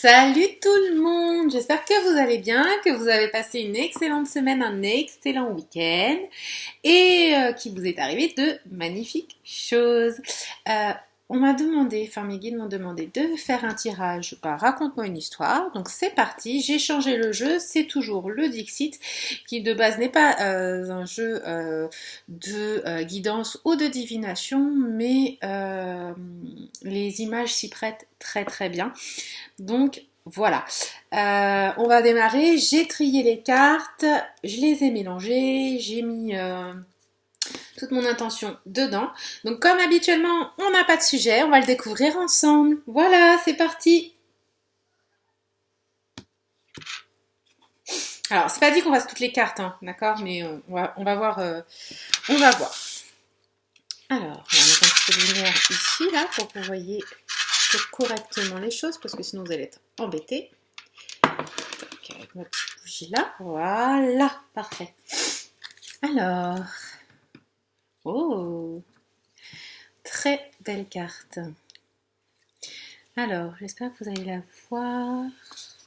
Salut tout le monde, j'espère que vous allez bien, que vous avez passé une excellente semaine, un excellent week-end et qu'il vous est arrivé de magnifiques choses. Euh, on m'a demandé, enfin mes guides m'ont demandé de faire un tirage par Raconte-moi une histoire, donc c'est parti, j'ai changé le jeu, c'est toujours le Dixit qui de base n'est pas un jeu de guidance ou de divination, mais les images s'y prêtent très très bien. Donc voilà, on va démarrer. J'ai trié les cartes, je les ai mélangées, j'ai mis toute mon intention dedans. Donc comme habituellement, on n'a pas de sujet, on va le découvrir ensemble. Voilà, c'est parti. Alors, c'est pas dit qu'on fasse toutes les cartes, hein, d'accord, mais on va voir. On va voir. Alors, on va mettre un petit peu de lumière ici, là, pour que vous voyez correctement les choses, parce que sinon vous allez être embêtés. Avec ma petite bougie là, voilà, parfait. Alors, oh, très belle carte. Alors, j'espère que vous allez la voir,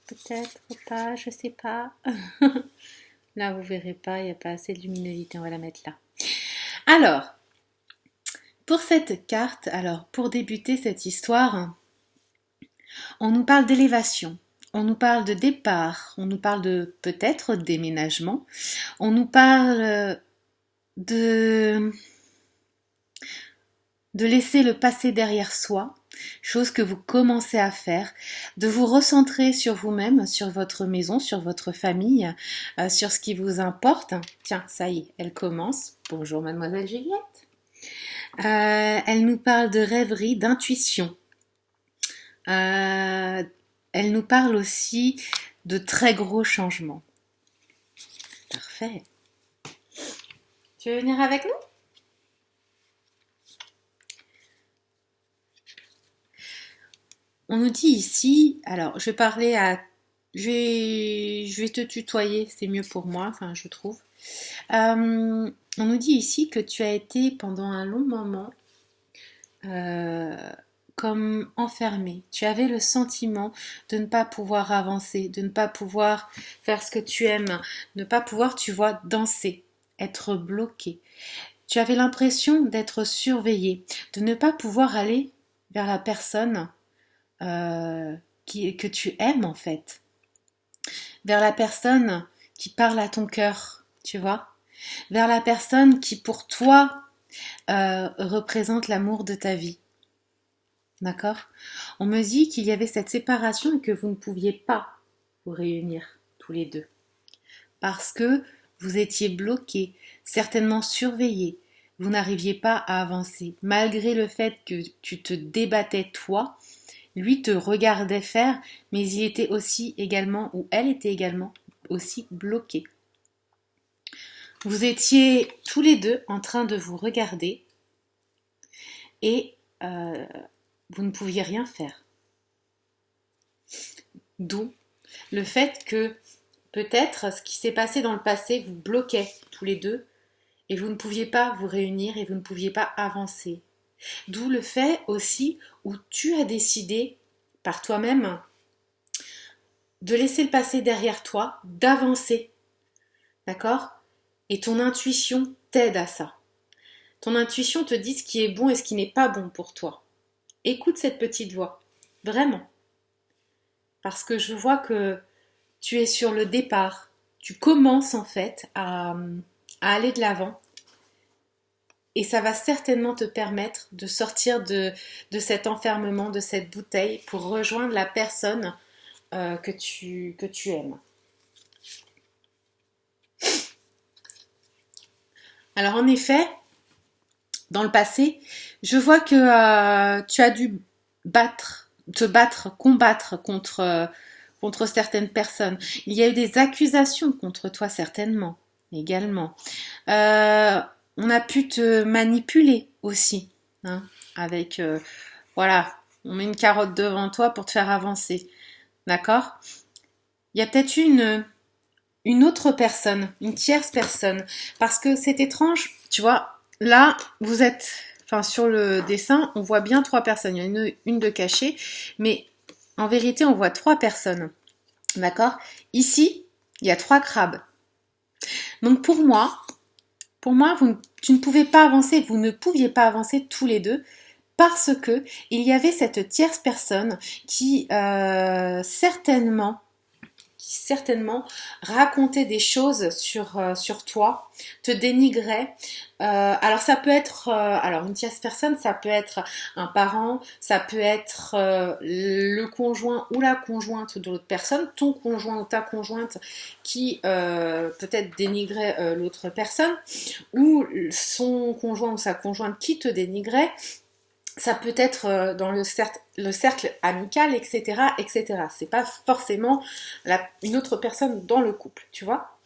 peut-être pas, je sais pas. Là, vous verrez pas, il n'y a pas assez de luminosité, on va la mettre là. Alors, pour cette carte, pour débuter cette histoire, on nous parle d'élévation. On nous parle de départ, on nous parle de peut-être déménagement, on nous parle de laisser le passé derrière soi, chose que vous commencez à faire, de vous recentrer sur vous-même, sur votre maison, sur votre famille, sur ce qui vous importe. Tiens, ça y est, elle commence. Bonjour mademoiselle Juliette. Elle nous parle de rêverie, d'intuition. Elle nous parle aussi de très gros changements. Parfait. Tu veux venir avec nous? On nous dit ici, alors je vais parler à... Je vais te tutoyer, c'est mieux pour moi, enfin je trouve. On nous dit ici que tu as été pendant un long moment comme enfermé. Tu avais le sentiment de ne pas pouvoir avancer, de ne pas pouvoir faire ce que tu aimes, de ne pas pouvoir, tu vois, danser, être bloqué. Tu avais l'impression d'être surveillé, de ne pas pouvoir aller vers la personne que tu aimes en fait, vers la personne qui parle à ton cœur, tu vois, vers la personne qui pour toi représente l'amour de ta vie. D'accord? On me dit qu'il y avait cette séparation et que vous ne pouviez pas vous réunir tous les deux. Parce que vous étiez bloqués, certainement surveillés. Vous n'arriviez pas à avancer. Malgré le fait que tu te débattais toi, lui te regardait faire, mais il était aussi également, ou elle était également aussi bloquée. Vous étiez tous les deux en train de vous regarder et vous ne pouviez rien faire. D'où le fait que peut-être ce qui s'est passé dans le passé vous bloquait tous les deux et vous ne pouviez pas vous réunir et vous ne pouviez pas avancer. D'où le fait aussi où tu as décidé par toi-même de laisser le passé derrière toi, d'avancer. D'accord? Et ton intuition t'aide à ça. Ton intuition te dit ce qui est bon et ce qui n'est pas bon pour toi. Écoute cette petite voix, vraiment. Parce que je vois que tu es sur le départ. Tu commences en fait à aller de l'avant. Et ça va certainement te permettre de sortir de cet enfermement, de cette bouteille, pour rejoindre la personne que tu aimes. Alors en effet, dans le passé, je vois que tu as dû combattre contre certaines personnes. Il y a eu des accusations contre toi certainement, également. On a pu te manipuler aussi, hein, avec, voilà, on met une carotte devant toi pour te faire avancer, d'accord? Il y a peut-être une autre personne, une tierce personne, parce que c'est étrange, tu vois, là, vous êtes, enfin sur le dessin, on voit bien 3 personnes, il y en a une de cachée, mais En vérité, on voit 3 personnes. D'accord? Ici, il y a 3 crabes. Donc pour moi, tu ne pouvais pas avancer, vous ne pouviez pas avancer tous les deux parce que il y avait cette tierce personne qui certainement racontait des choses sur toi, te dénigrait. Alors ça peut être, alors une tierce personne, ça peut être un parent, ça peut être le conjoint ou la conjointe de l'autre personne, ton conjoint ou ta conjointe qui peut-être dénigrait l'autre personne, ou son conjoint ou sa conjointe qui te dénigrait. Ça peut être dans le cercle amical, etc., etc. C'est pas forcément une autre personne dans le couple, tu vois.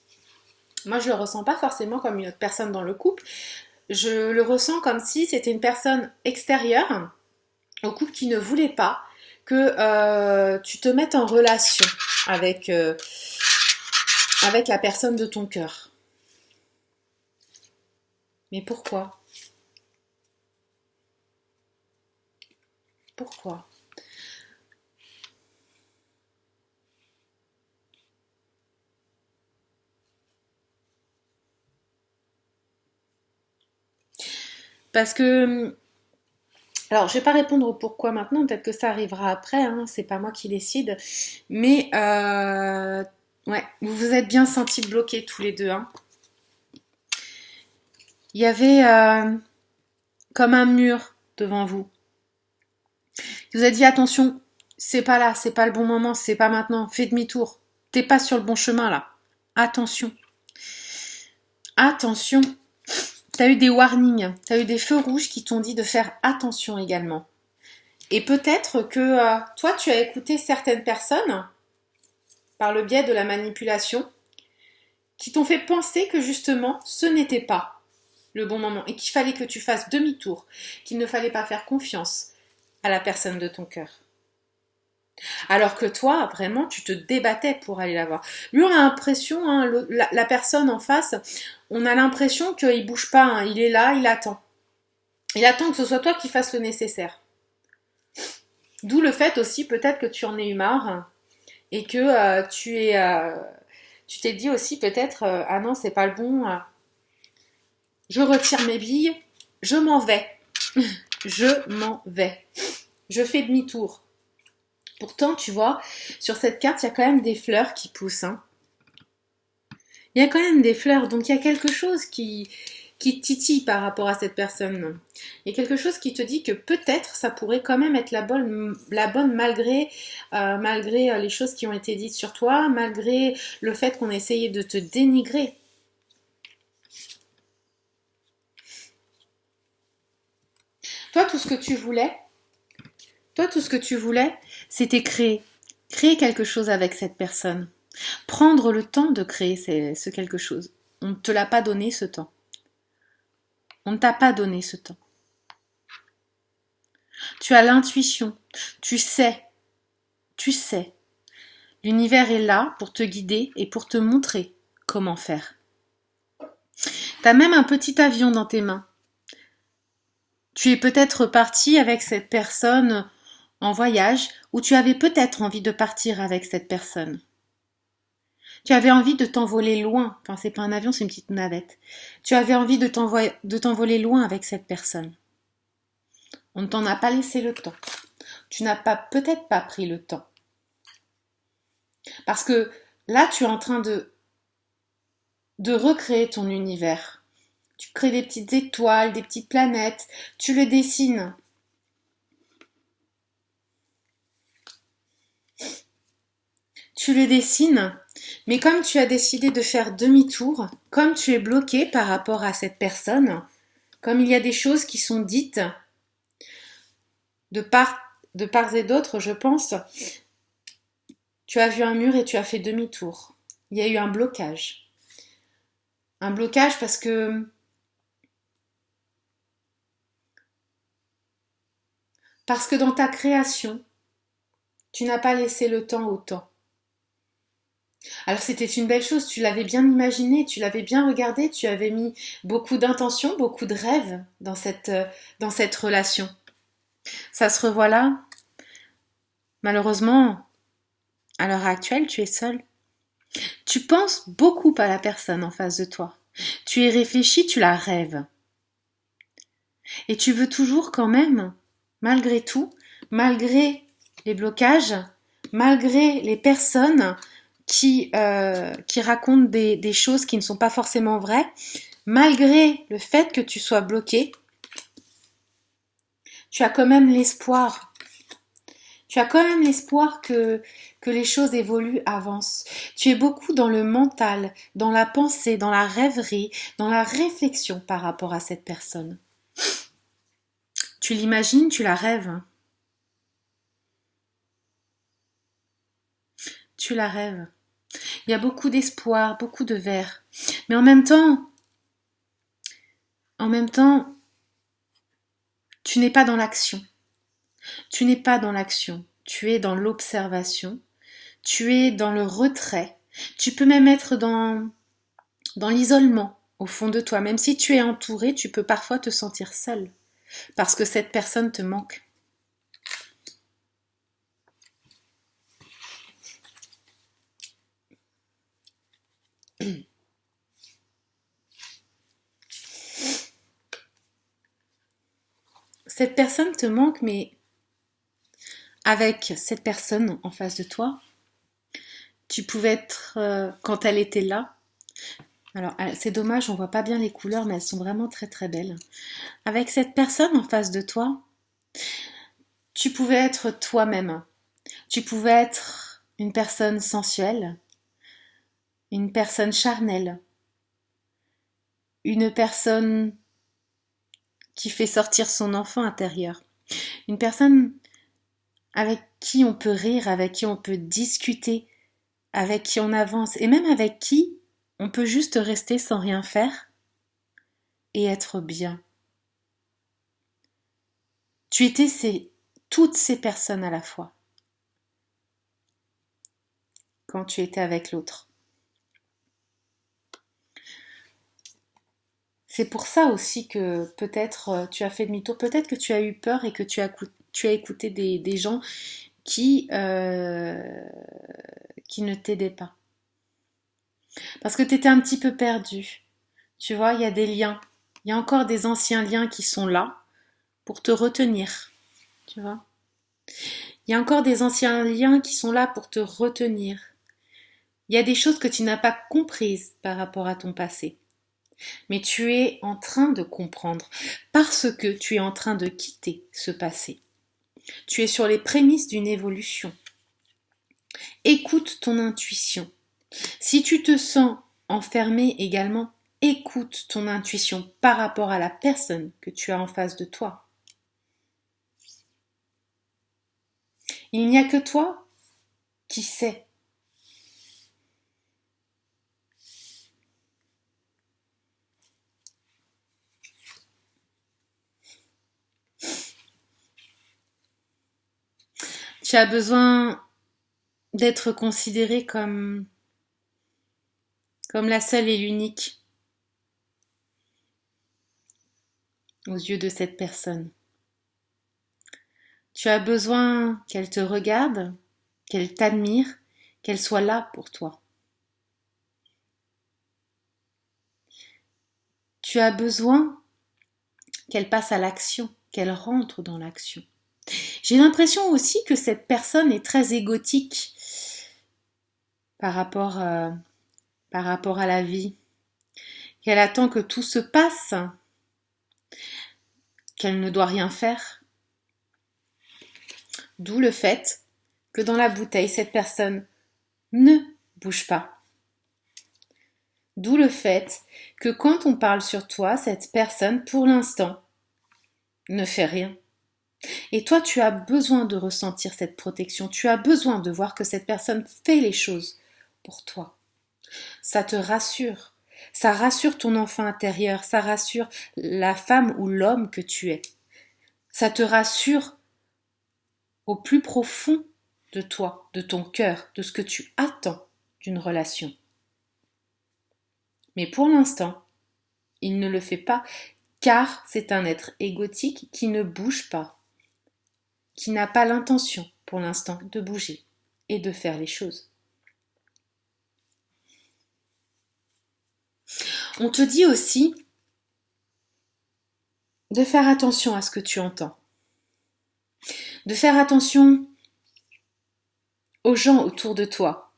Moi, je le ressens pas forcément comme une autre personne dans le couple. Je le ressens comme si c'était une personne extérieure au couple qui ne voulait pas que tu te mettes en relation avec la personne de ton cœur. Mais pourquoi ? Pourquoi ? Parce que, alors je vais pas répondre au pourquoi maintenant, peut-être que ça arrivera après, hein, c'est pas moi qui décide, mais ouais, vous vous êtes bien sentis bloqués tous les deux, hein. Il y avait comme un mur devant vous. Il vous a dit attention, c'est pas là, c'est pas le bon moment, c'est pas maintenant, fais demi-tour, t'es pas sur le bon chemin là. Attention. Attention. T'as eu des warnings, t'as eu des feux rouges qui t'ont dit de faire attention également. Et peut-être que toi, tu as écouté certaines personnes, par le biais de la manipulation, qui t'ont fait penser que justement, ce n'était pas le bon moment et qu'il fallait que tu fasses demi-tour, qu'il ne fallait pas faire confiance à la personne de ton cœur. Alors que toi, vraiment, tu te débattais pour aller la voir. Lui, on a l'impression, hein, la personne en face, on a l'impression qu'il bouge pas, hein, il est là, il attend. Il attend que ce soit toi qui fasses le nécessaire. D'où le fait aussi, peut-être que tu en aies eu marre et que tu t'es dit aussi peut-être, ah non, c'est pas le bon, je retire mes billes, je m'en vais. Je m'en vais. Je fais demi-tour. Pourtant, tu vois, sur cette carte, il y a quand même des fleurs qui poussent. Hein. Il y a quand même des fleurs, donc il y a quelque chose qui titille par rapport à cette personne. Il y a quelque chose qui te dit que peut-être ça pourrait quand même être la bonne malgré les choses qui ont été dites sur toi, malgré le fait qu'on essayait de te dénigrer. Toi, tout ce que tu voulais, c'était créer quelque chose avec cette personne. Prendre le temps de créer ce quelque chose. On ne te l'a pas donné ce temps. On ne t'a pas donné ce temps. Tu as l'intuition. Tu sais. L'univers est là pour te guider et pour te montrer comment faire. Tu as même un petit avion dans tes mains. Tu es peut-être parti avec cette personne en voyage ou tu avais peut-être envie de partir avec cette personne. Tu avais envie de t'envoler loin. Enfin, c'est pas un avion, c'est une petite navette. Tu avais envie de t'envoler loin avec cette personne. On ne t'en a pas laissé le temps. Tu n'as peut-être pas pris le temps. Parce que là, tu es en train de recréer ton univers. Tu crées des petites étoiles, des petites planètes. Tu le dessines. Tu le dessines, mais comme tu as décidé de faire demi-tour, comme tu es bloqué par rapport à cette personne, comme il y a des choses qui sont dites de part et d'autre, je pense, tu as vu un mur et tu as fait demi-tour. Il y a eu un blocage. Un blocage parce que dans ta création, tu n'as pas laissé le temps au temps. Alors c'était une belle chose, tu l'avais bien imaginé, tu l'avais bien regardé, tu avais mis beaucoup d'intention, beaucoup de rêves dans cette relation. Ça se revoit là. Malheureusement, à l'heure actuelle, tu es seul. Tu penses beaucoup à la personne en face de toi. Tu y réfléchis, tu la rêves. Et tu veux toujours quand même, malgré tout, malgré les blocages, malgré les personnes qui racontent des choses qui ne sont pas forcément vraies, malgré le fait que tu sois bloqué, tu as quand même l'espoir. Tu as quand même l'espoir que les choses évoluent, avancent. Tu es beaucoup dans le mental, dans la pensée, dans la rêverie, dans la réflexion par rapport à cette personne. Tu l'imagines, tu la rêves. Tu la rêves. Il y a beaucoup d'espoir, beaucoup de verre. Mais en même temps, tu n'es pas dans l'action. Tu n'es pas dans l'action. Tu es dans l'observation. Tu es dans le retrait. Tu peux même être dans l'isolement au fond de toi. Même si tu es entouré, tu peux parfois te sentir seul. Parce que cette personne te manque. Cette personne te manque, mais avec cette personne en face de toi, tu pouvais être, quand elle était là, alors c'est dommage, on voit pas bien les couleurs, mais elles sont vraiment très très belles. Avec cette personne en face de toi, tu pouvais être toi-même. Tu pouvais être une personne sensuelle, une personne charnelle, une personne qui fait sortir son enfant intérieur, une personne avec qui on peut rire, avec qui on peut discuter, avec qui on avance, et même avec qui on peut juste rester sans rien faire et être bien. Tu étais toutes ces personnes à la fois quand tu étais avec l'autre. C'est pour ça aussi que peut-être tu as fait demi-tour, peut-être que tu as eu peur et que tu as écouté des gens qui ne t'aidaient pas. Parce que tu étais un petit peu perdu. Tu vois, il y a des liens. Il y a encore des anciens liens qui sont là pour te retenir. Tu vois. Il y a encore des anciens liens qui sont là pour te retenir. Il y a des choses que tu n'as pas comprises par rapport à ton passé. Mais tu es en train de comprendre parce que tu es en train de quitter ce passé. Tu es sur les prémices d'une évolution. Écoute ton intuition. Si tu te sens enfermé également, écoute ton intuition par rapport à la personne que tu as en face de toi. Il n'y a que toi qui sais. Tu as besoin d'être considéré comme la seule et l'unique aux yeux de cette personne. Tu as besoin qu'elle te regarde, qu'elle t'admire, qu'elle soit là pour toi. Tu as besoin qu'elle passe à l'action, qu'elle rentre dans l'action. J'ai l'impression aussi que cette personne est très égotique par rapport à la vie, qu'elle attend que tout se passe, qu'elle ne doit rien faire. D'où le fait que dans la bouteille, cette personne ne bouge pas. D'où le fait que quand on parle sur toi, cette personne, pour l'instant, ne fait rien. Et toi, tu as besoin de ressentir cette protection. Tu as besoin de voir que cette personne fait les choses pour toi. Ça te rassure. Ça rassure ton enfant intérieur. Ça rassure la femme ou l'homme que tu es. Ça te rassure au plus profond de toi, de ton cœur, de ce que tu attends d'une relation. Mais pour l'instant, il ne le fait pas car c'est un être égotique qui ne bouge pas, qui n'a pas l'intention pour l'instant, de bouger et de faire les choses. On te dit aussi de faire attention à ce que tu entends. De faire attention aux gens autour de toi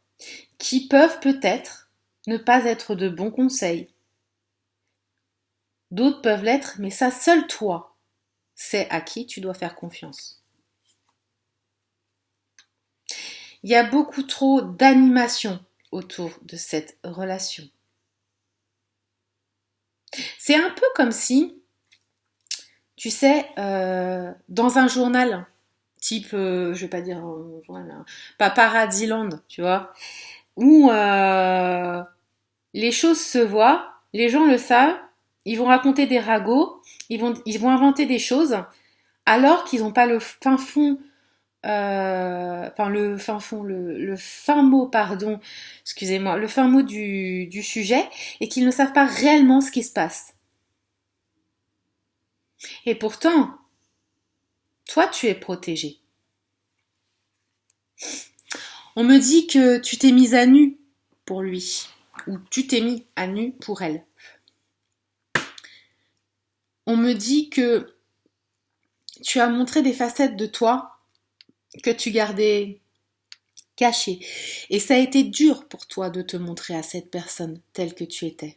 qui peuvent peut-être ne pas être de bons conseils. D'autres peuvent l'être, mais ça, seul toi, c'est à qui tu dois faire confiance. Il y a beaucoup trop d'animation autour de cette relation. C'est un peu comme si, tu sais, dans un journal, type, je vais pas dire un journal, Paparazzi Land, tu vois, où les choses se voient, les gens le savent, ils vont raconter des ragots, ils vont inventer des choses, alors qu'ils n'ont pas le fin fond, le fin mot, pardon, excusez-moi, le fin mot du sujet, et qu'ils ne savent pas réellement ce qui se passe. Et pourtant, toi, tu es protégé. On me dit que tu t'es mise à nu pour lui, ou tu t'es mis à nu pour elle. On me dit que tu as montré des facettes de toi que tu gardais cachées. Et ça a été dur pour toi de te montrer à cette personne telle que tu étais.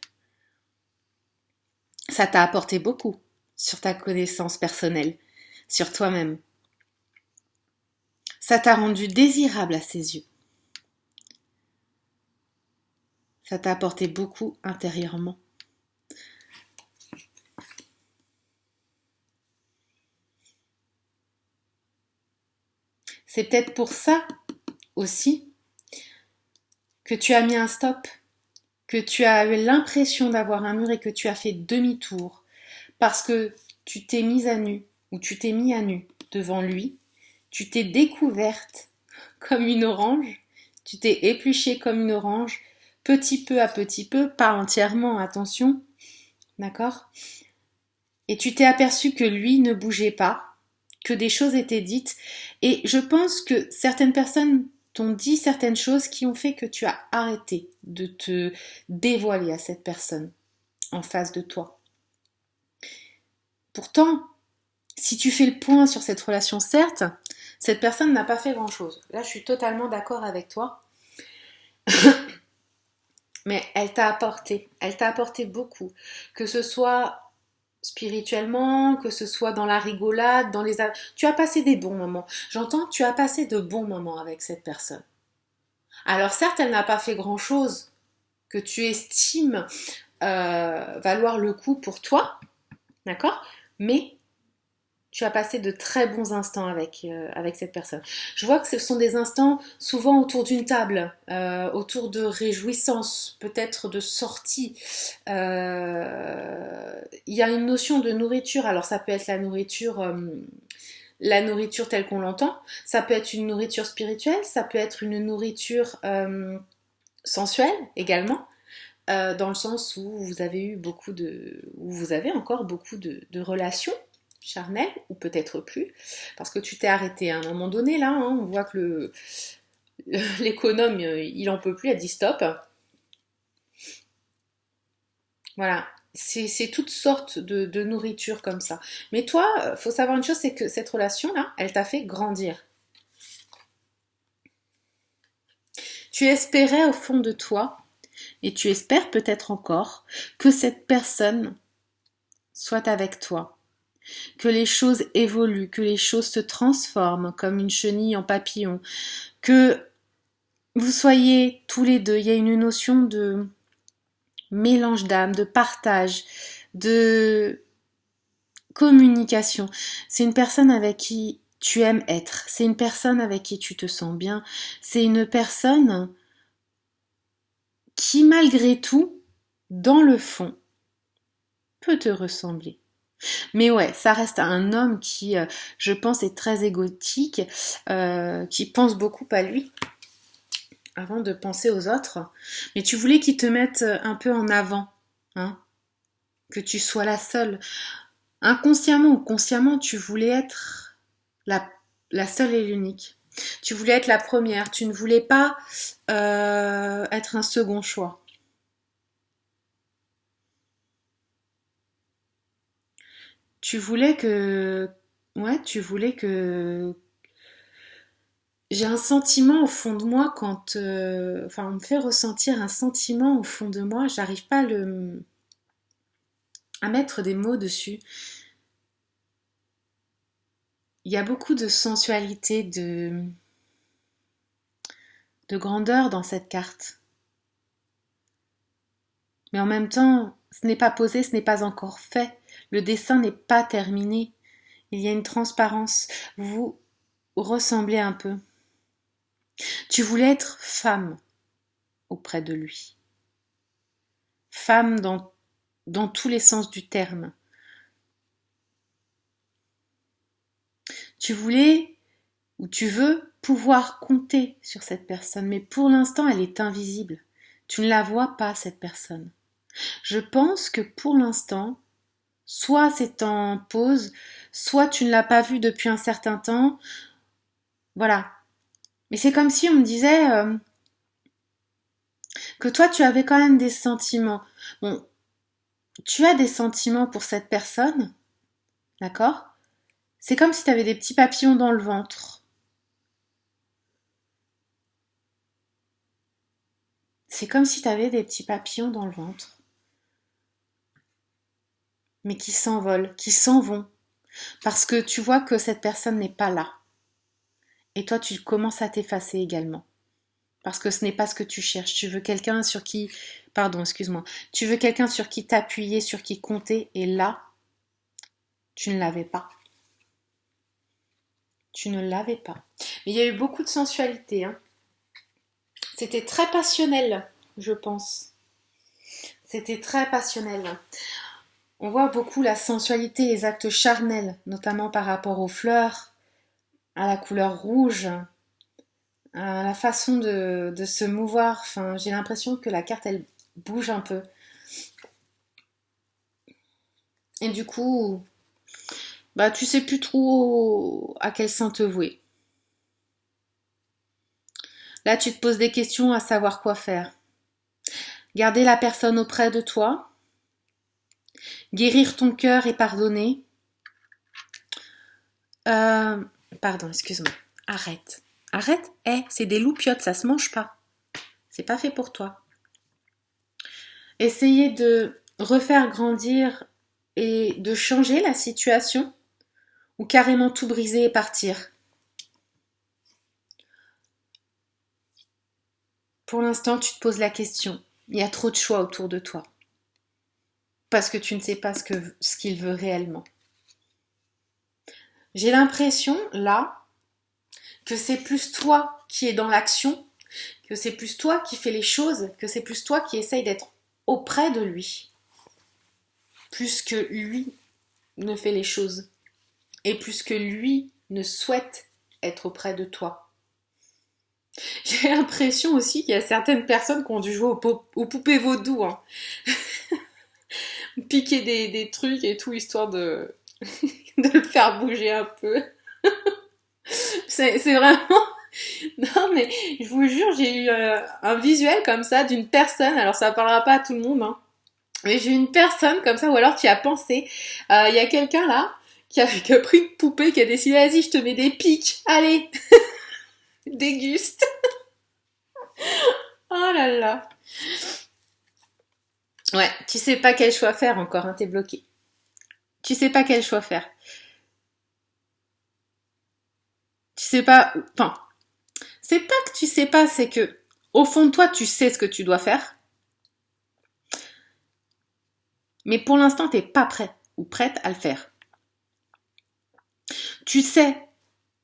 Ça t'a apporté beaucoup sur ta connaissance personnelle, sur toi-même. Ça t'a rendu désirable à ses yeux. Ça t'a apporté beaucoup intérieurement. C'est peut-être pour ça aussi que tu as mis un stop, que tu as eu l'impression d'avoir un mur et que tu as fait demi-tour parce que tu t'es mise à nu ou tu t'es mis à nu devant lui, tu t'es découverte comme une orange, tu t'es épluchée comme une orange, petit peu à petit peu, pas entièrement, attention, d'accord? Et tu t'es aperçu que lui ne bougeait pas, que des choses étaient dites, et je pense que certaines personnes t'ont dit certaines choses qui ont fait que tu as arrêté de te dévoiler à cette personne en face de toi. Pourtant, si tu fais le point sur cette relation, certes, cette personne n'a pas fait grand-chose. Là, je suis totalement d'accord avec toi. Mais elle t'a apporté beaucoup. Que ce soit spirituellement, que ce soit dans la rigolade, dans les... Tu as passé des bons moments. J'entends, tu as passé de bons moments avec cette personne. Alors certes, elle n'a pas fait grand-chose que tu estimes valoir le coup pour toi, d'accord? Mais tu as passé de très bons instants avec cette personne. Je vois que ce sont des instants souvent autour d'une table, autour de réjouissances, peut-être de sorties. Il y a une notion de nourriture, alors ça peut être la nourriture telle qu'on l'entend, ça peut être une nourriture spirituelle, ça peut être une nourriture sensuelle également. Dans le sens où vous avez encore beaucoup de relations charnel, ou peut-être plus, parce que tu t'es arrêté à un moment donné, là, hein, on voit que l'économe, il en peut plus, elle dit stop. Voilà, c'est toutes sortes de nourriture comme ça. Mais toi, faut savoir une chose, c'est que cette relation-là, elle t'a fait grandir. Tu espérais au fond de toi, et tu espères peut-être encore, que cette personne soit avec toi. Que les choses évoluent, que les choses se transforment comme une chenille en papillon, que vous soyez tous les deux, il y a une notion de mélange d'âme, de partage, de communication. C'est une personne avec qui tu aimes être, c'est une personne avec qui tu te sens bien, c'est une personne qui malgré tout, dans le fond, peut te ressembler. Mais ouais, ça reste un homme qui, je pense, est très égotique, qui pense beaucoup à lui avant de penser aux autres. Mais tu voulais qu'il te mette un peu en avant, hein, que tu sois la seule. Inconsciemment ou consciemment, tu voulais être la seule et l'unique. Tu voulais être la première. Tu ne voulais pas être un second choix. Tu voulais que... Ouais, tu voulais que... J'ai un sentiment au fond de moi quand... Enfin, on me fait ressentir un sentiment au fond de moi. J'arrive pas à mettre des mots dessus. Il y a beaucoup de sensualité, de grandeur dans cette carte. Mais en même temps, ce n'est pas posé, ce n'est pas encore fait. Le dessin n'est pas terminé. Il y a une transparence. Vous ressemblez un peu. Tu voulais être femme auprès de lui. Femme dans tous les sens du terme. Tu voulais ou tu veux pouvoir compter sur cette personne, mais pour l'instant, elle est invisible. Tu ne la vois pas, cette personne. Je pense que pour l'instant, soit c'est en pause, soit tu ne l'as pas vue depuis un certain temps. Voilà. Mais c'est comme si on me disait que toi, tu avais quand même des sentiments. Bon, tu as des sentiments pour cette personne, d'accord? C'est comme si tu avais des petits papillons dans le ventre. C'est comme si tu avais des petits papillons dans le ventre. Mais qui s'envolent, qui s'en vont. Parce que tu vois que cette personne n'est pas là. Et toi, tu commences à t'effacer également. Parce que ce n'est pas ce que tu cherches. Tu veux quelqu'un sur qui... Pardon, excuse-moi. Tu veux quelqu'un sur qui t'appuyer, sur qui compter. Et là, tu ne l'avais pas. Tu ne l'avais pas. Mais il y a eu beaucoup de sensualité. Hein. C'était très passionnel, je pense. C'était très passionnel. On voit beaucoup la sensualité, les actes charnels, notamment par rapport aux fleurs, à la couleur rouge, à la façon de se mouvoir. Enfin, j'ai l'impression que la carte, elle bouge un peu. Et du coup, bah, tu sais plus trop à quel sein te vouer. Là, tu te poses des questions à savoir quoi faire. Garder la personne auprès de toi, guérir ton cœur et pardonner. Euh, Pardon, excuse-moi. Arrête. Arrête. C'est des loupiottes, ça se mange pas. C'est pas fait pour toi. Essayer de refaire grandir et de changer la situation ou carrément tout briser et partir. Pour l'instant, tu te poses la question. Il y a trop de choix autour de toi. Parce que tu ne sais pas ce qu'il veut réellement. J'ai l'impression, là, que c'est plus toi qui es dans l'action, que c'est plus toi qui fais les choses, que c'est plus toi qui essaye d'être auprès de lui, plus que lui ne fait les choses, et plus que lui ne souhaite être auprès de toi. J'ai l'impression aussi qu'il y a certaines personnes qui ont dû jouer aux poupées vaudou, hein. Piquer des trucs et tout, histoire de le faire bouger un peu. C'est vraiment... Non mais je vous jure, j'ai eu un visuel comme ça d'une personne, alors ça parlera pas à tout le monde, hein, mais j'ai eu une personne comme ça, ou alors tu as pensé, il y a quelqu'un là qui a pris une poupée, qui a décidé, vas-y, je te mets des pics, allez, déguste. Oh là là. Ouais, tu sais pas quel choix faire encore, hein, t'es bloqué. Tu sais pas quel choix faire. Tu sais pas... Enfin, c'est pas que tu sais pas, c'est que au fond de toi, tu sais ce que tu dois faire, mais pour l'instant, t'es pas prêt ou prête à le faire. Tu sais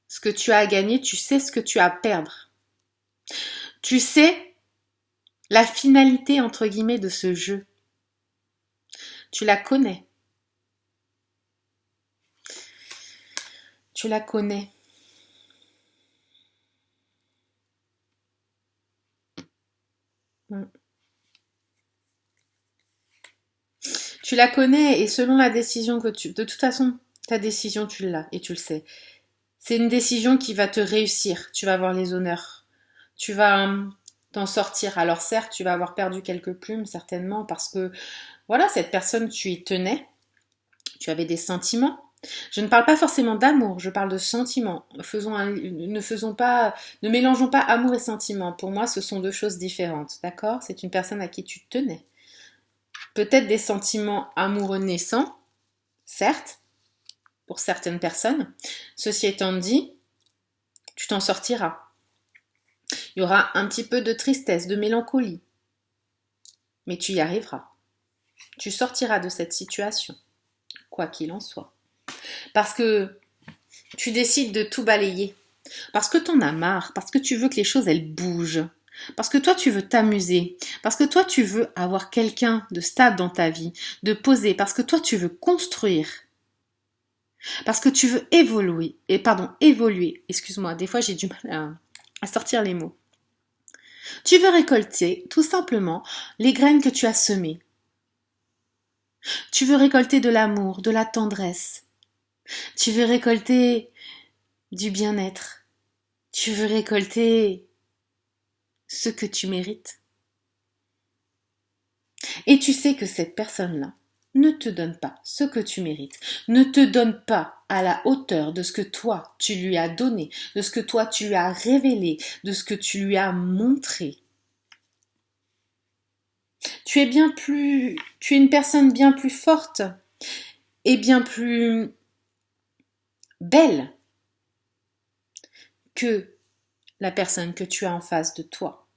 ce que tu as à gagner, tu sais ce que tu as à perdre. Tu sais la finalité, entre guillemets, de ce jeu. Tu la connais. Tu la connais. Tu la connais et selon la décision que tu... De toute façon, ta décision, tu l'as et tu le sais. C'est une décision qui va te réussir. Tu vas avoir les honneurs. Tu vas t'en sortir. Alors certes, tu vas avoir perdu quelques plumes, certainement, parce que, voilà, cette personne, tu y tenais. Tu avais des sentiments. Je ne parle pas forcément d'amour, je parle de sentiments. Ne mélangeons pas amour et sentiment. Pour moi, ce sont deux choses différentes, d'accord? C'est une personne à qui tu tenais. Peut-être des sentiments amoureux naissants, certes, pour certaines personnes. Ceci étant dit, tu t'en sortiras. Il y aura un petit peu de tristesse, de mélancolie, mais tu y arriveras. Tu sortiras de cette situation, quoi qu'il en soit. Parce que tu décides de tout balayer. Parce que t'en as marre, parce que tu veux que les choses elles bougent. Parce que toi tu veux t'amuser, parce que toi tu veux avoir quelqu'un de stable dans ta vie, de posé, parce que toi tu veux construire. Parce que tu veux évoluer, excuse-moi, des fois j'ai du mal à sortir les mots. Tu veux récolter, tout simplement, les graines que tu as semées. Tu veux récolter de l'amour, de la tendresse. Tu veux récolter du bien-être. Tu veux récolter ce que tu mérites. Et tu sais que cette personne-là ne te donne pas ce que tu mérites, ne te donne pas à la hauteur de ce que toi tu lui as donné, de ce que toi tu lui as révélé, de ce que tu lui as montré. Tu es une personne bien plus forte et bien plus belle que la personne que tu as en face de toi.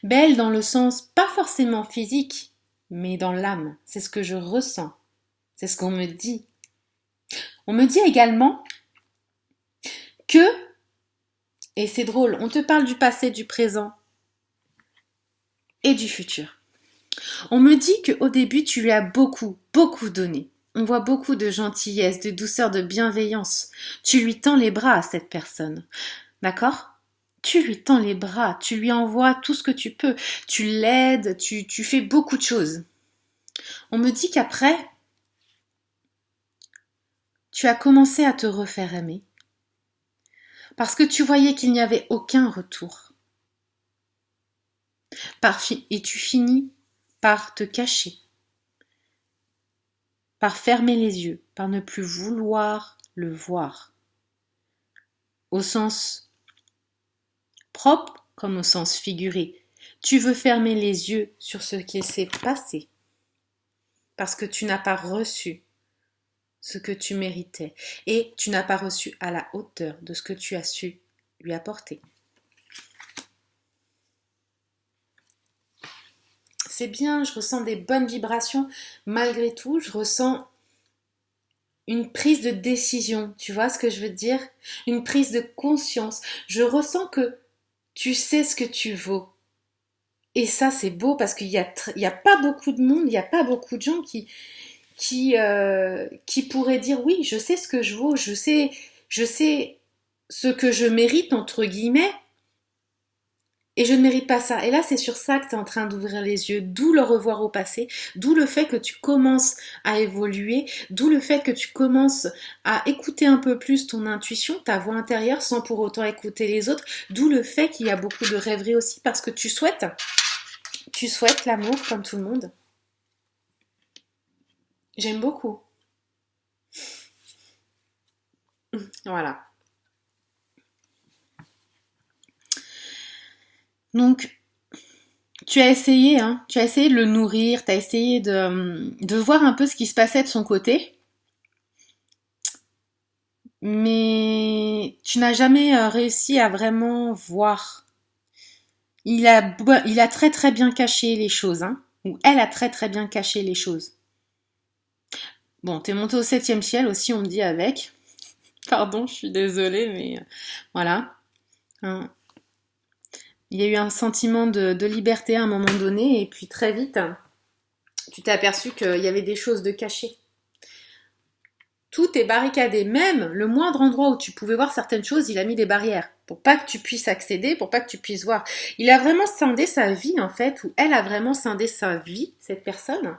Belle dans le sens pas forcément physique, mais dans l'âme. C'est ce que je ressens. C'est ce qu'on me dit. On me dit également que, et c'est drôle, on te parle du passé, du présent et du futur. On me dit qu'au début, tu lui as beaucoup donné. On voit beaucoup de gentillesse, de douceur, de bienveillance. Tu lui tends les bras à cette personne. D'accord ? Tu lui tends les bras, tu lui envoies tout ce que tu peux. Tu l'aides, tu fais beaucoup de choses. On me dit qu'après, tu as commencé à te refaire aimer. Parce que tu voyais qu'il n'y avait aucun retour. Et tu finis par te cacher, par fermer les yeux, par ne plus vouloir le voir. Au sens propre comme au sens figuré. Tu veux fermer les yeux sur ce qui s'est passé parce que tu n'as pas reçu ce que tu méritais et tu n'as pas reçu à la hauteur de ce que tu as su lui apporter. C'est bien, je ressens des bonnes vibrations malgré tout, je ressens une prise de décision, tu vois ce que je veux dire? Une prise de conscience. Je ressens que tu sais ce que tu vaux. Et ça, c'est beau parce qu'il y a pas beaucoup de monde, il n'y a pas beaucoup de gens qui pourraient dire oui, je sais ce que je vaux, je sais ce que je mérite, entre guillemets, et je ne mérite pas ça. Et là, c'est sur ça que tu es en train d'ouvrir les yeux, d'où le revoir au passé, d'où le fait que tu commences à évoluer, d'où le fait que tu commences à écouter un peu plus ton intuition, ta voix intérieure, sans pour autant écouter les autres, d'où le fait qu'il y a beaucoup de rêveries aussi, parce que tu souhaites l'amour comme tout le monde. J'aime beaucoup. Voilà. Donc, tu as essayé de le nourrir, tu as essayé de voir un peu ce qui se passait de son côté, mais tu n'as jamais réussi à vraiment voir. Il a très très bien caché les choses, hein, ou elle a très très bien caché les choses. Bon, t'es monté au 7e ciel aussi, on me dit avec. Pardon, je suis désolée, mais voilà. Hein. Il y a eu un sentiment de liberté à un moment donné, et puis très vite, tu t'es aperçu qu'il y avait des choses de cachées. Tout est barricadé, même le moindre endroit où tu pouvais voir certaines choses, il a mis des barrières pour pas que tu puisses accéder, pour pas que tu puisses voir. Il a vraiment scindé sa vie en fait, ou elle a vraiment scindé sa vie, cette personne,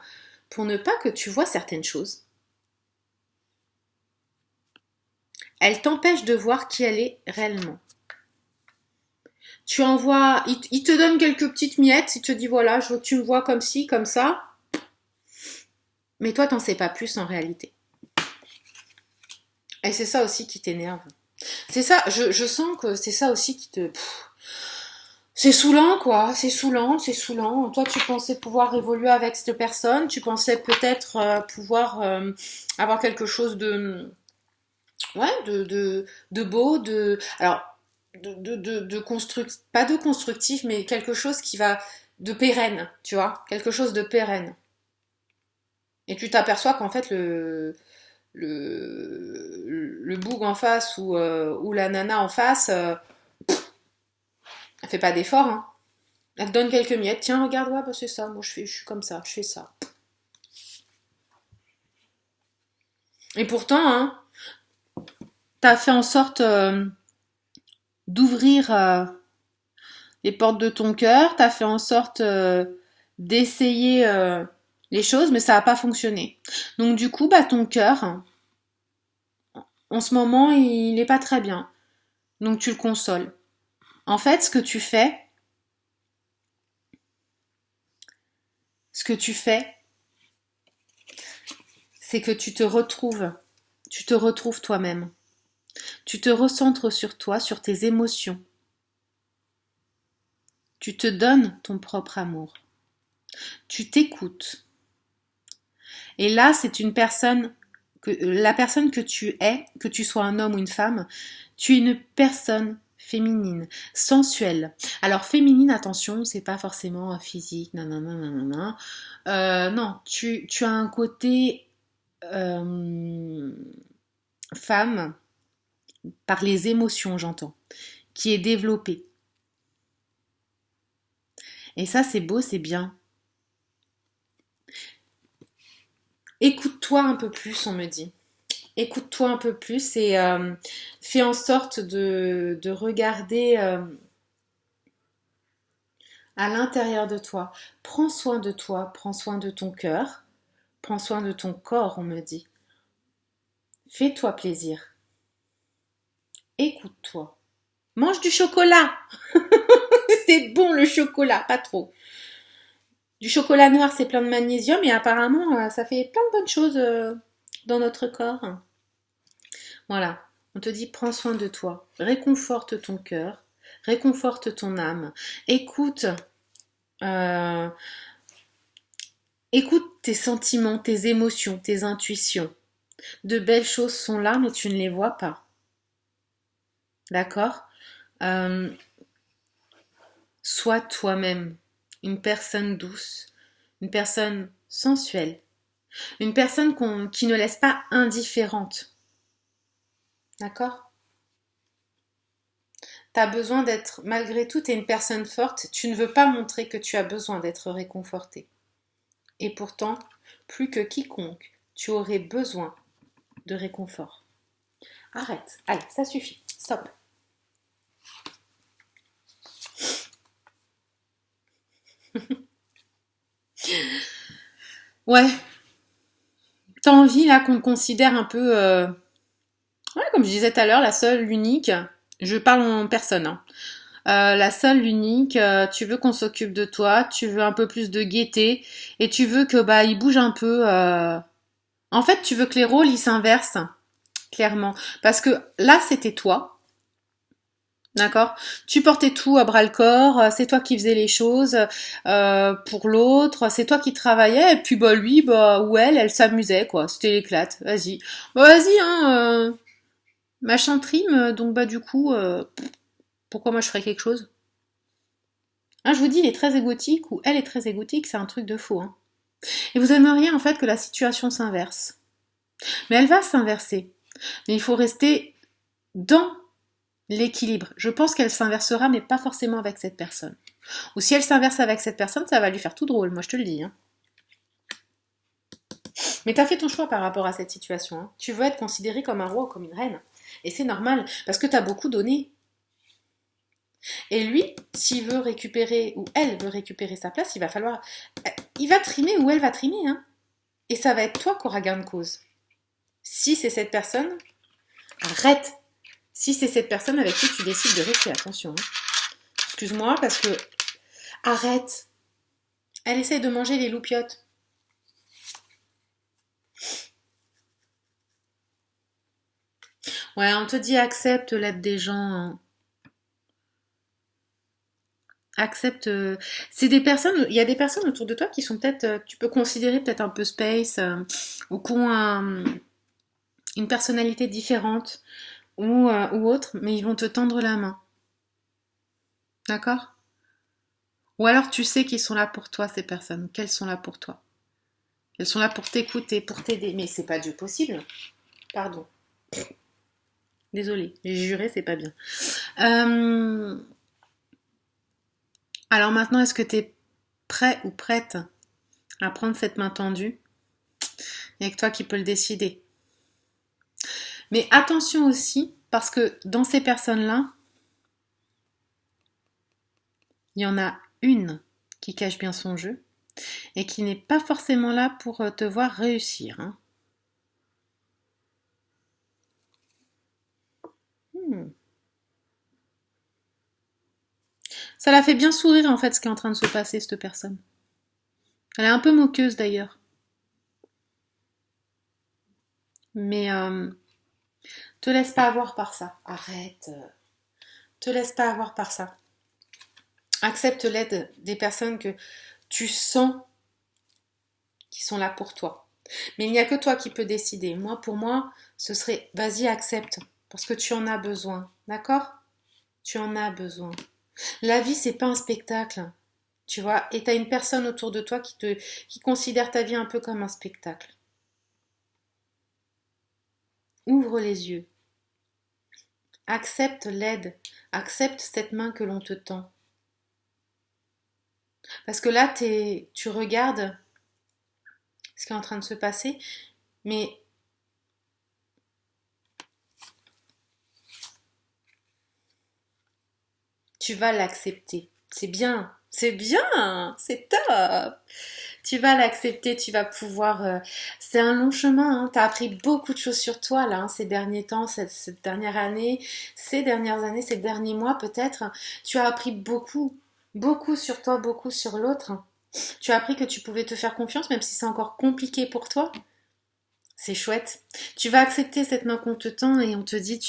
pour ne pas que tu vois certaines choses. elle t'empêche de voir qui elle est réellement. Tu envoies, il te donne quelques petites miettes, il te dit voilà, je veux que tu me vois comme ci, comme ça. Mais toi, t'en sais pas plus en réalité. Et c'est ça aussi qui t'énerve. C'est ça, je sens que c'est ça aussi qui te... C'est saoulant, quoi. C'est saoulant, c'est saoulant. Toi, tu pensais pouvoir évoluer avec cette personne. Tu pensais peut-être pouvoir avoir quelque chose de... Ouais, de beau, de... Alors, de pas de constructif, mais quelque chose qui va... De pérenne, tu vois. Quelque chose de pérenne. Et tu t'aperçois qu'en fait, le boug en face ou la nana en face, elle fait pas d'effort, hein. Elle te donne quelques miettes. Tiens, regarde, ouais, bah c'est ça. Moi, je suis comme ça. Je fais ça. Et pourtant, hein, t'as fait en sorte d'ouvrir les portes de ton cœur. T'as fait en sorte d'essayer les choses, mais ça n'a pas fonctionné. Donc, du coup, bah, ton cœur, en ce moment, il n'est pas très bien. Donc, tu le consoles. En fait, ce que tu fais, c'est que tu te retrouves toi-même. Tu te recentres sur toi, sur tes émotions. Tu te donnes ton propre amour. Tu t'écoutes. Et là, c'est la personne que tu es, que tu sois un homme ou une femme, tu es une personne féminine, sensuelle. Alors féminine, attention, c'est pas forcément physique, nanana. Non, tu as un côté femme par les émotions, j'entends, qui est développé. Et ça, c'est beau, c'est bien. Écoute-toi un peu plus, on me dit. Écoute-toi un peu plus et fais en sorte de regarder à l'intérieur de toi. Prends soin de toi, prends soin de ton cœur, prends soin de ton corps, on me dit. Fais-toi plaisir. Écoute-toi. Mange du chocolat. C'est bon le chocolat, pas trop. Du chocolat noir, c'est plein de magnésium et apparemment, ça fait plein de bonnes choses dans notre corps. Voilà, on te dit prends soin de toi, réconforte ton cœur, réconforte ton âme, écoute, euh, écoute tes sentiments, tes émotions, tes intuitions. De belles choses sont là, mais tu ne les vois pas. D'accord. Euh, Sois toi-même une personne douce, une personne sensuelle, une personne qui ne laisse pas indifférente. D'accord. Tu as besoin d'être, malgré tout, tu es une personne forte, tu ne veux pas montrer que tu as besoin d'être réconforté. Et pourtant, plus que quiconque, tu aurais besoin de réconfort. Arrête, allez, ça suffit, stop. Ouais, t'as envie là qu'on te considère un peu, ouais, comme je disais tout à l'heure, la seule, l'unique. Je parle en personne, hein. La seule, l'unique, tu veux qu'on s'occupe de toi, tu veux un peu plus de gaieté et tu veux que bah il bouge un peu. En fait, tu veux que les rôles ils s'inversent, clairement, parce que là c'était toi, d'accord. Tu portais tout à bras le corps, c'est toi qui faisais les choses pour l'autre, c'est toi qui travaillais et puis bah lui bah ou elle s'amusait quoi, c'était l'éclate. Vas-y, bah vas-y hein, machin trime, donc bah du coup pourquoi moi je ferais quelque chose? Hein, je vous dis, il est très égotique ou elle est très égotique, c'est un truc de faux. Hein. Et vous aimeriez en fait que la situation s'inverse. Mais elle va s'inverser. Mais il faut rester dans l'équilibre. Je pense qu'elle s'inversera, mais pas forcément avec cette personne. Ou si elle s'inverse avec cette personne, ça va lui faire tout drôle, moi je te le dis. Hein. Mais t'as fait ton choix par rapport à cette situation. Hein. Tu veux être considéré comme un roi ou comme une reine. Et c'est normal, parce que t'as beaucoup donné. Et lui, s'il veut récupérer, ou elle veut récupérer sa place, il va trimer ou elle va trimer, hein. Et ça va être toi qui auras gain de cause. Si c'est cette personne Arrête. Si c'est cette personne avec qui tu décides de rester, attention. Hein. Excuse-moi parce que... Arrête. Elle essaie de manger les loupiottes. Ouais, on te dit accepte l'aide des gens. Hein. Accepte. C'est des personnes. Il y a des personnes autour de toi qui sont peut-être. Tu peux considérer peut-être un peu space ou qui ont une personnalité différente ou autre, mais ils vont te tendre la main. D'accord? Ou alors tu sais qu'ils sont là pour toi, ces personnes. Qu'elles sont là pour toi. Elles sont là pour t'écouter, pour t'aider. Mais c'est pas Dieu possible. Pardon. Désolée, j'ai juré, c'est pas bien. Alors maintenant, est-ce que tu es prêt ou prête à prendre cette main tendue? Il n'y a que toi qui peux le décider. Mais attention aussi, parce que dans ces personnes-là, il y en a une qui cache bien son jeu et qui n'est pas forcément là pour te voir réussir. Hein. Ça la fait bien sourire en fait ce qui est en train de se passer, cette personne. Elle est un peu moqueuse d'ailleurs. Mais te laisse pas avoir par ça. Arrête. Te laisse pas avoir par ça. Accepte l'aide des personnes que tu sens qui sont là pour toi. Mais il n'y a que toi qui peux décider. Moi, pour moi, ce serait vas-y, accepte. Parce que tu en as besoin. D'accord? Tu en as besoin. La vie, c'est pas un spectacle. Tu vois? Et tu as une personne autour de toi qui considère ta vie un peu comme un spectacle. Ouvre les yeux. Accepte l'aide. Accepte cette main que l'on te tend. Parce que là, tu regardes ce qui est en train de se passer, mais tu vas l'accepter. C'est bien, c'est top. Tu vas l'accepter, tu vas pouvoir... c'est un long chemin, hein. Tu as appris beaucoup de choses sur toi, là, hein, ces derniers temps, cette dernière année, ces dernières années, ces derniers mois peut-être. Tu as appris beaucoup, beaucoup sur toi, beaucoup sur l'autre. Tu as appris que tu pouvais te faire confiance, même si c'est encore compliqué pour toi. C'est chouette. Tu vas accepter cette main qu'on te tend et on te dit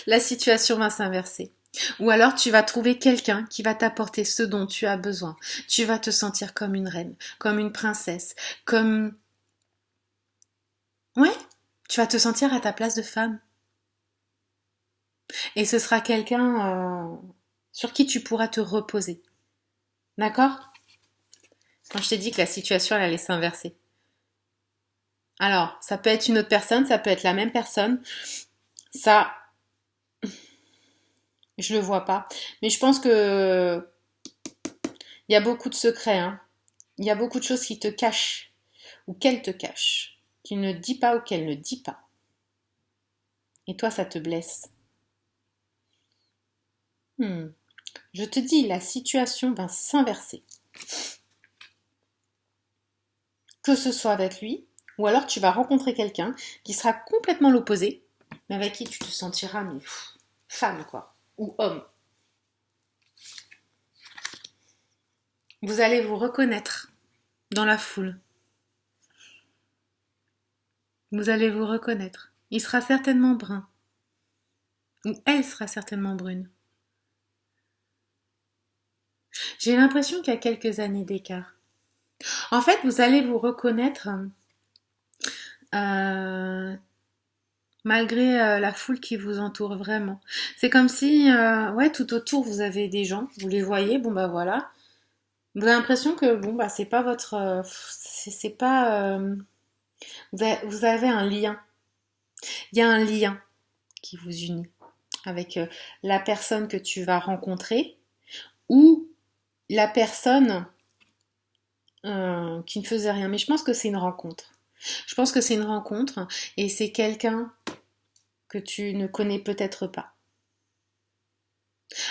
la situation va s'inverser. Ou alors tu vas trouver quelqu'un qui va t'apporter ce dont tu as besoin. Tu vas te sentir comme une reine, comme une princesse, comme... Ouais, tu vas te sentir à ta place de femme. Et ce sera quelqu'un sur qui tu pourras te reposer. D'accord? Quand je t'ai dit que la situation elle allait s'inverser. Alors, ça peut être une autre personne, ça peut être la même personne. Ça, je le vois pas. Mais je pense que il y a beaucoup de secrets. Hein. Il y a beaucoup de choses qui te cachent ou qu'elle te cache, qu'il ne dit pas ou qu'elle ne dit pas. Et toi, ça te blesse. Je te dis, la situation va s'inverser. Que ce soit avec lui, ou alors tu vas rencontrer quelqu'un qui sera complètement l'opposé, mais avec qui tu te sentiras femme, quoi, ou homme. Vous allez vous reconnaître dans la foule. Vous allez vous reconnaître. Il sera certainement brun. Ou elle sera certainement brune. J'ai l'impression qu'il y a quelques années d'écart. En fait, vous allez vous reconnaître malgré la foule qui vous entoure vraiment. C'est comme si, ouais, tout autour vous avez des gens, vous les voyez, bon bah voilà. Vous avez l'impression que bon bah c'est pas votre, c'est pas, vous avez un lien. Il y a un lien qui vous unit avec la personne que tu vas rencontrer ou la personne qui ne faisait rien. Mais je pense que c'est une rencontre. Je pense que c'est une rencontre et c'est quelqu'un que tu ne connais peut-être pas.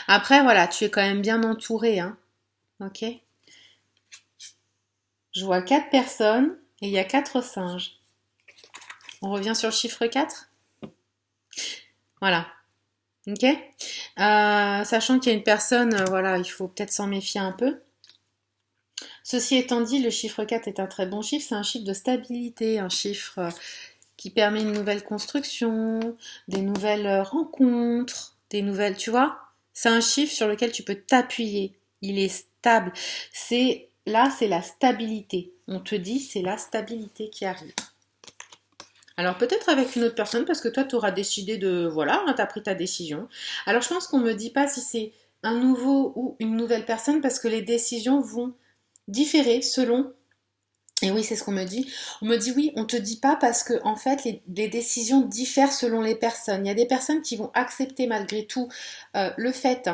Après, voilà, tu es quand même bien entouré, hein. Ok? Je vois 4 personnes et il y a 4 singes. On revient sur le chiffre 4? Voilà. Ok. Sachant qu'il y a une personne, voilà, il faut peut-être s'en méfier un peu. Ceci étant dit, le chiffre 4 est un très bon chiffre, c'est un chiffre de stabilité, un chiffre qui permet une nouvelle construction, des nouvelles rencontres, des nouvelles, tu vois, c'est un chiffre sur lequel tu peux t'appuyer. Il est stable. C'est la stabilité. On te dit, c'est la stabilité qui arrive. Alors peut-être avec une autre personne parce que toi tu auras décidé de voilà, tu as pris ta décision. Alors je pense qu'on me dit pas si c'est un nouveau ou une nouvelle personne parce que les décisions vont différer selon. Et oui, c'est ce qu'on me dit. On me dit oui, on te dit pas parce que en fait les décisions diffèrent selon les personnes. Il y a des personnes qui vont accepter malgré tout le fait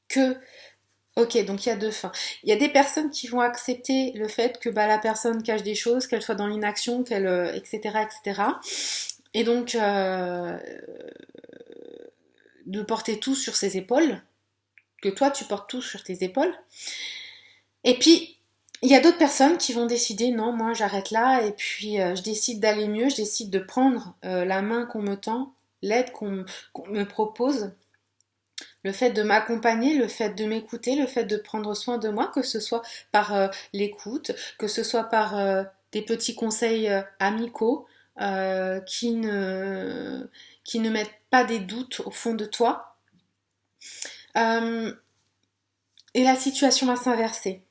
que ok, donc il y a deux fins. Il y a des personnes qui vont accepter le fait que bah, la personne cache des choses, qu'elle soit dans l'inaction, qu'elle, etc., etc. Et donc de porter tout sur ses épaules, que toi tu portes tout sur tes épaules. Et puis il y a d'autres personnes qui vont décider non, moi j'arrête là et puis je décide d'aller mieux, je décide de prendre la main qu'on me tend, l'aide qu'on me propose. Le fait de m'accompagner, le fait de m'écouter, le fait de prendre soin de moi, que ce soit par l'écoute, que ce soit par des petits conseils amicaux qui ne mettent pas des doutes au fond de toi. Euh, et la situation va s'inverser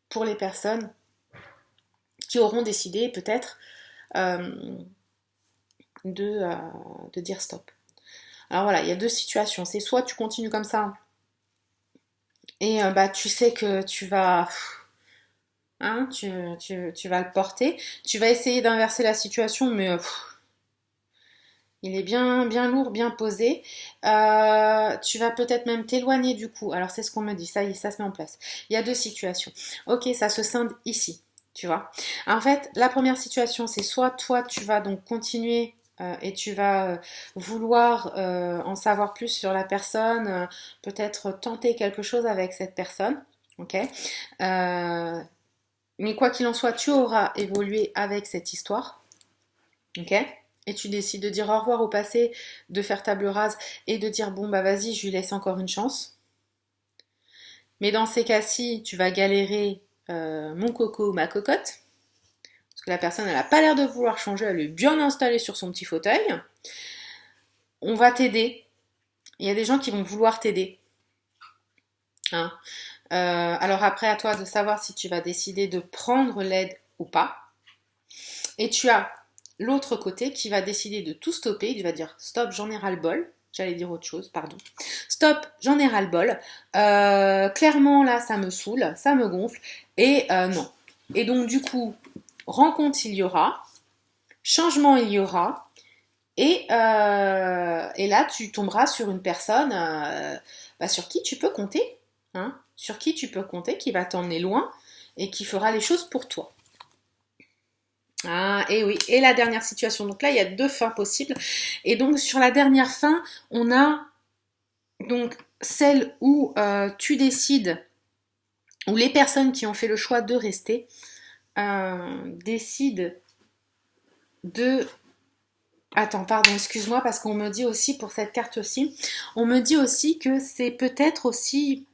pour les personnes qui auront décidé peut-être euh, de dire stop. Alors voilà, il y a deux situations. C'est soit tu continues comme ça et bah tu sais que tu vas hein, tu vas le porter. Tu vas essayer d'inverser la situation, mais il est bien, bien lourd, bien posé. Tu vas peut-être même t'éloigner du coup. Alors c'est ce qu'on me dit, ça y est, ça se met en place. Il y a deux situations. Ok, ça se scinde ici, tu vois. En fait, la première situation, c'est soit toi, tu vas donc continuer et tu vas vouloir en savoir plus sur la personne, peut-être tenter quelque chose avec cette personne, ok. Mais quoi qu'il en soit, tu auras évolué avec cette histoire, ok? Et tu décides de dire au revoir au passé, de faire table rase et de dire bon bah vas-y, je lui laisse encore une chance. Mais dans ces cas-ci, tu vas galérer mon coco ou ma cocotte, parce que la personne elle a pas l'air de vouloir changer, elle est bien installée sur son petit fauteuil. On va t'aider. Il y a des gens qui vont vouloir t'aider. Hein. Alors après, à toi de savoir si tu vas décider de prendre l'aide ou pas. Et tu as l'autre côté qui va décider de tout stopper, il va dire stop, j'en ai ras-le-bol. J'allais dire autre chose, pardon. Stop, j'en ai ras-le-bol. Clairement, là, ça me saoule, ça me gonfle. Et non. Et donc, du coup, rencontre il y aura, changement il y aura. Et là, tu tomberas sur une personne sur qui tu peux compter. Hein, sur qui tu peux compter, qui va t'emmener loin et qui fera les choses pour toi. Ah, et oui, et la dernière situation. Donc là, il y a deux fins possibles. Et donc, sur la dernière fin, on a donc celle où tu décides, où les personnes qui ont fait le choix de rester décident de... Attends, pardon, excuse-moi, parce qu'on me dit aussi, pour cette carte aussi, on me dit aussi que c'est peut-être aussi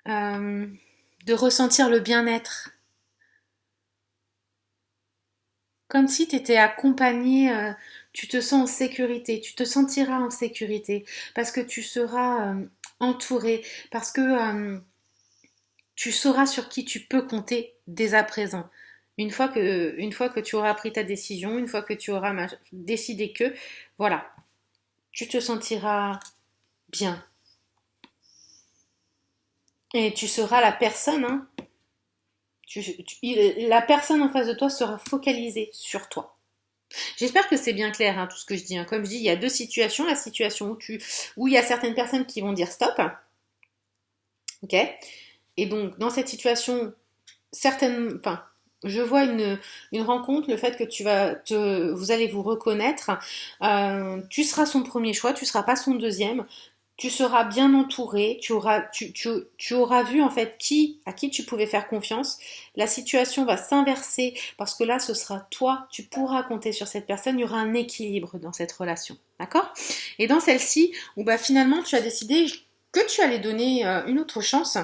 de ressentir le bien-être. Comme si tu étais accompagné, tu te sens en sécurité, tu te sentiras en sécurité parce que tu seras entouré, parce que tu sauras sur qui tu peux compter dès à présent. Une fois que tu auras pris ta décision, une fois que tu auras décidé que, voilà, tu te sentiras bien. Et tu seras la personne, hein, la personne en face de toi sera focalisée sur toi. J'espère que c'est bien clair hein, tout ce que je dis. Hein. Comme je dis, il y a deux situations. La situation où il y a certaines personnes qui vont dire stop. Ok. Et donc, dans cette situation, je vois une rencontre, le fait que vous allez vous reconnaître. Tu seras son premier choix, tu seras pas son deuxième. tu seras bien entouré, tu auras vu en fait à qui tu pouvais faire confiance. La situation va s'inverser parce que là, ce sera toi, tu pourras compter sur cette personne, il y aura un équilibre dans cette relation. D'accord? Et dans celle-ci, où bah, finalement, tu as décidé que tu allais donner une autre chance.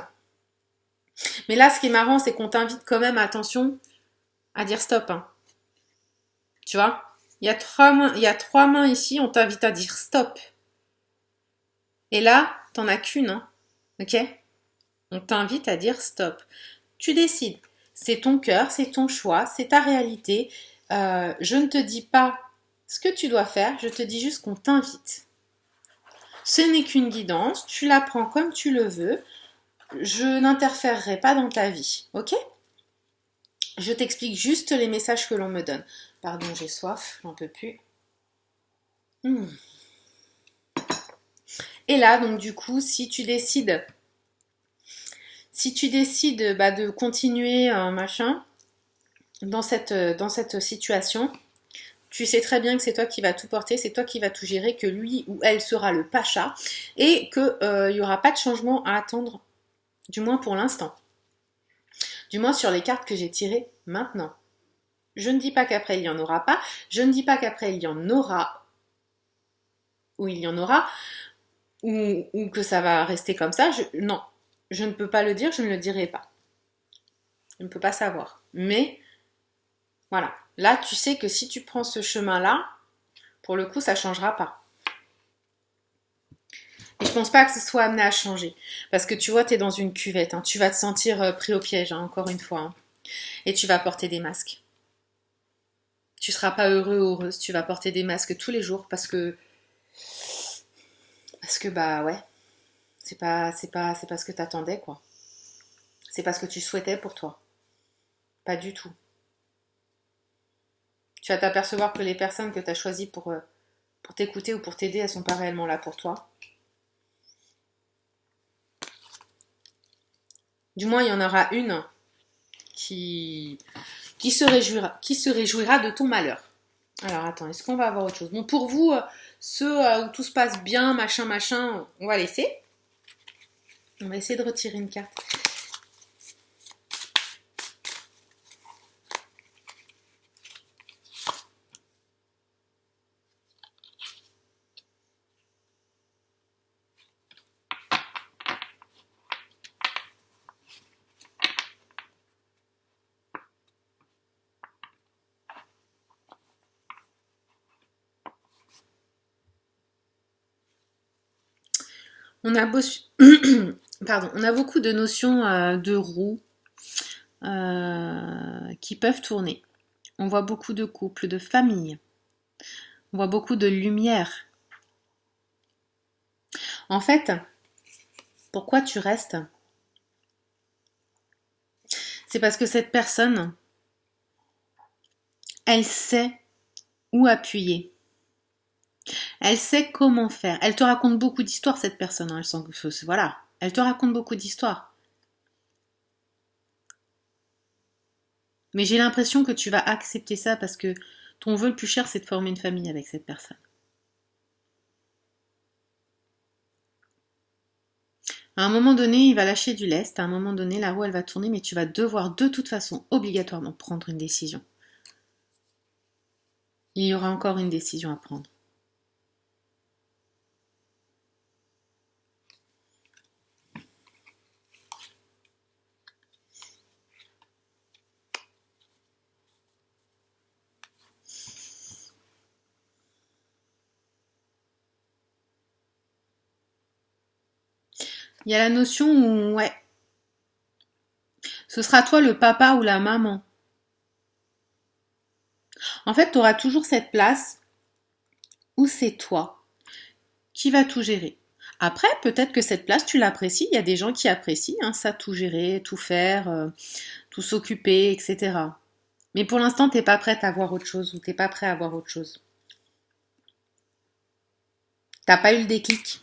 Mais là, ce qui est marrant, c'est qu'on t'invite quand même, attention, à dire stop. Hein. Tu vois? Il y a trois mains ici, on t'invite à dire stop. Et là, t'en as qu'une, hein, ok? On t'invite à dire stop. Tu décides. C'est ton cœur, c'est ton choix, c'est ta réalité. Je ne te dis pas ce que tu dois faire, je te dis juste qu'on t'invite. Ce n'est qu'une guidance, tu la prends comme tu le veux. Je n'interférerai pas dans ta vie, ok? Je t'explique juste les messages que l'on me donne. Pardon, j'ai soif, j'en peux plus. Et là, donc du coup, si tu décides bah, de continuer machin dans cette situation, tu sais très bien que c'est toi qui vas tout porter, c'est toi qui vas tout gérer, que lui ou elle sera le pacha et qu'il n'y aura pas de changement à attendre, du moins pour l'instant. Du moins sur les cartes que j'ai tirées maintenant. Je ne dis pas qu'après il n'y en aura pas, je ne dis pas qu'après il y en aura, ou il y en aura, ou que ça va rester comme ça. Non, je ne peux pas le dire, je ne le dirai pas. Je ne peux pas savoir. Mais voilà, là tu sais que si tu prends ce chemin-là, pour le coup ça ne changera pas. Et je pense pas que ce soit amené à changer. Parce que tu vois, tu es dans une cuvette, hein. Tu vas te sentir pris au piège, hein, encore une fois. Hein. Et tu vas porter des masques. Tu seras pas heureux ou heureuse, tu vas porter des masques tous les jours parce que bah ouais, c'est pas ce que t'attendais quoi. C'est pas ce que tu souhaitais pour toi. Pas du tout. Tu vas t'apercevoir que les personnes que tu as choisies pour t'écouter ou pour t'aider, elles sont pas réellement là pour toi. Du moins, il y en aura une qui se réjouira de ton malheur. Alors attends, est-ce qu'on va avoir autre chose? Bon, pour vous, ceux où tout se passe bien, machin, on va laisser. On va essayer de retirer une carte. On a, Pardon, on a beaucoup de notions de roues qui peuvent tourner. On voit beaucoup de couples, de familles. On voit beaucoup de lumière. En fait, pourquoi tu restes? C'est parce que cette personne, elle sait où appuyer. Elle sait comment faire. Elle te raconte beaucoup d'histoires, cette personne. Hein. Voilà. Elle te raconte beaucoup d'histoires. Mais j'ai l'impression que tu vas accepter ça parce que ton vœu le plus cher, c'est de former une famille avec cette personne. À un moment donné, il va lâcher du lest. À un moment donné, la roue, elle va tourner, mais tu vas devoir de toute façon, obligatoirement, prendre une décision. Il y aura encore une décision à prendre. Il y a la notion où, ouais, ce sera toi le papa ou la maman. En fait, tu auras toujours cette place où c'est toi qui vas tout gérer. Après, peut-être que cette place, tu l'apprécies. Il y a des gens qui apprécient hein, ça, tout gérer, tout faire, tout s'occuper, etc. Mais pour l'instant, t'es pas prête à voir autre chose ou t'es pas prêt à voir autre chose. T'as pas eu le déclic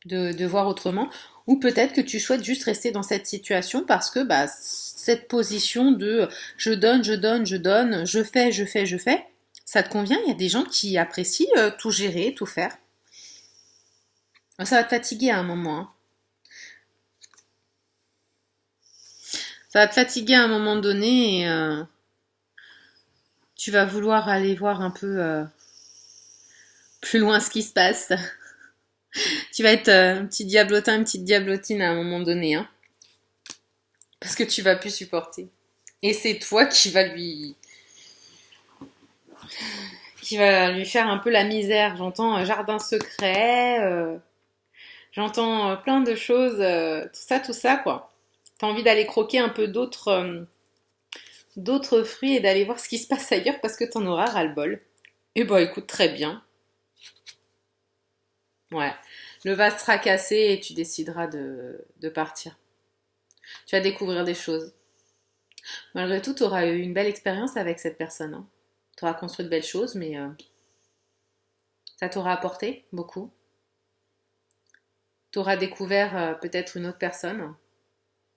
de voir autrement. Ou peut-être que tu souhaites juste rester dans cette situation parce que bah, cette position de je donne, je fais, ça te convient. Il y a des gens qui apprécient tout gérer, tout faire. Ça va te fatiguer à un moment, hein. Ça va te fatiguer à un moment donné et tu vas vouloir aller voir un peu plus loin ce qui se passe. Tu vas être un petit diablotin, une petite diablotine à un moment donné, hein, parce que tu vas plus supporter. Et c'est toi qui va lui faire un peu la misère. J'entends jardin secret, j'entends plein de choses, tout ça, quoi. T'as envie d'aller croquer un peu d'autres fruits et d'aller voir ce qui se passe ailleurs parce que t'en auras ras-le-bol. Et bah écoute, très bien. Ouais. Le vase sera cassé et tu décideras de partir. Tu vas découvrir des choses. Malgré tout, tu auras eu une belle expérience avec cette personne, hein. Tu auras construit de belles choses, mais ça t'aura apporté beaucoup. Tu auras découvert peut-être une autre personne.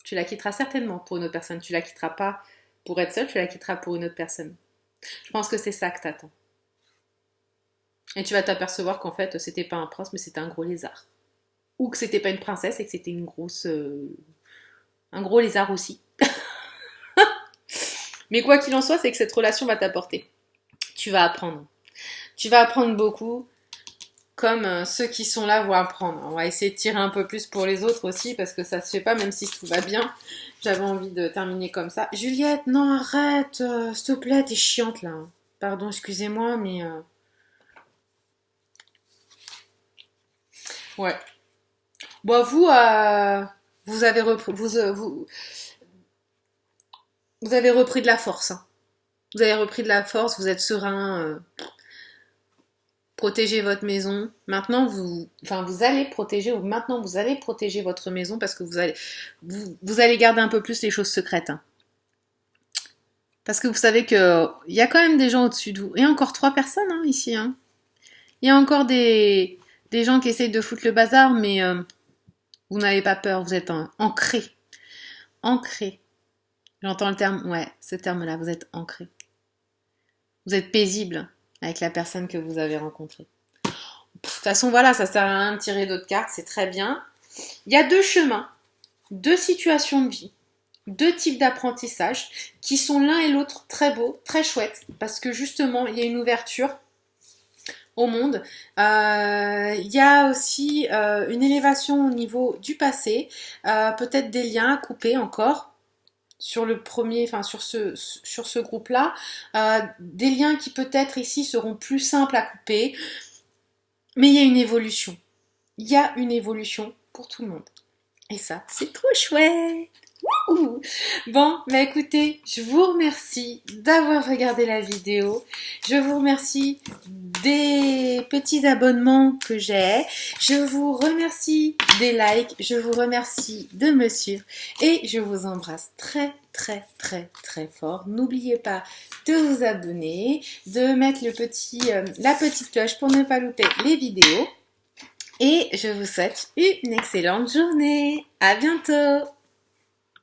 Tu la quitteras certainement pour une autre personne. Tu la quitteras pas pour être seule, tu la quitteras pour une autre personne. Je pense que c'est ça que t'attends. Et tu vas t'apercevoir qu'en fait, c'était pas un prince, mais c'était un gros lézard. Ou que c'était pas une princesse et que c'était un gros lézard aussi. Mais quoi qu'il en soit, c'est que cette relation va t'apporter. Tu vas apprendre. Tu vas apprendre beaucoup, comme ceux qui sont là vont apprendre. On va essayer de tirer un peu plus pour les autres aussi, parce que ça se fait pas, même si tout va bien. J'avais envie de terminer comme ça. Juliette, non, arrête, s'il te plaît, t'es chiante là. Pardon, excusez-moi, mais... Ouais. Bon, vous avez repris, vous avez repris de la force, hein. Vous avez repris de la force, vous êtes serein, protégez votre maison. Maintenant, vous allez protéger, ou maintenant vous allez protéger votre maison parce que vous allez garder un peu plus les choses secrètes, hein. Parce que vous savez que il y a quand même des gens au-dessus de vous. Et encore 3 personnes, hein, ici, hein. Il y a encore des gens qui essayent de foutre le bazar, mais vous n'avez pas peur, vous êtes ancré. Ancré. J'entends le terme, ouais, ce terme-là, vous êtes ancré. Vous êtes paisible avec la personne que vous avez rencontrée. De toute façon, voilà, ça sert à rien de tirer d'autres cartes, c'est très bien. Il y a 2 chemins, 2 situations de vie, 2 types d'apprentissage qui sont l'un et l'autre très beaux, très chouettes, parce que justement, il y a une ouverture au monde. Il y a aussi une élévation au niveau du passé, peut-être des liens à couper encore sur le premier, enfin sur ce groupe-là, des liens qui peut-être ici seront plus simples à couper, mais il y a une évolution. Il y a une évolution pour tout le monde. Et ça, c'est trop chouette. Wouhou. Bon, bah écoutez, je vous remercie d'avoir regardé la vidéo. Je vous remercie des petits abonnements que j'ai. Je vous remercie des likes. Je vous remercie de me suivre. Et je vous embrasse très très très très fort. N'oubliez pas de vous abonner, de mettre la petite cloche pour ne pas louper les vidéos. Et je vous souhaite une excellente journée. À bientôt!